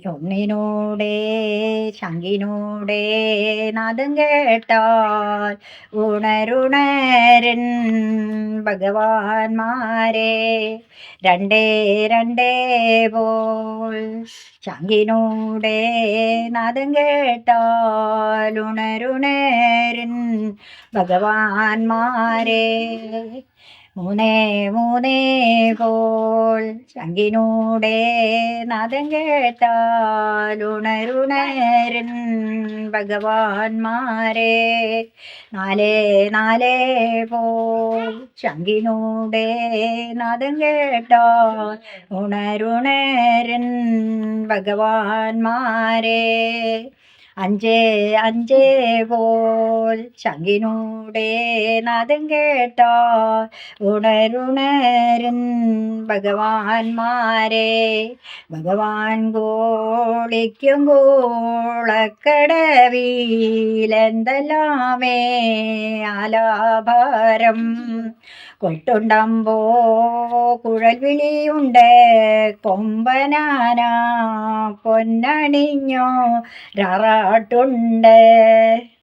ഉണ്ണിനൂടെ ശങ്കിനൂടെ നാദം കേട്ടാൽ ഉണരുണരൻ ഭഗവാന്മാരെ രണ്ടേ രണ്ടേ പോൽ ശങ്കിനൂടെ നാദം കേട്ടാൽ ഉണരുണരൻ ഭഗവാന്മാരെ മൂന്നേ മൂന്നേ പോൽ ശങ്കിനൂടെ നാദം കേട്ടാലുണരുണരൻ ഭഗവാന്മാരെ നാലേ നാലേ പോൽ ശങ്കിനൂടെ നാദം കേട്ടാൽ ഉണരുണരൻ ഭഗവാന്മാരെ അഞ്ചേ അഞ്ചേ പോൽ ശങ്കിനൂടെ നാദം കേട്ടാൽ ഉണരുണരൻ ഭഗവാന്മാരെ ഭഗവാൻ കോളിക്കും കോളക്കടവിലെന്തെല്ലാമേ ആലാഭാരം കൊട്ടുണ്ടമ്പോ കുഴൽ വിളിയുണ്ട് കൊമ്പനാന പൊന്നണിഞ്ഞോ രാറാട്ടുണ്ട്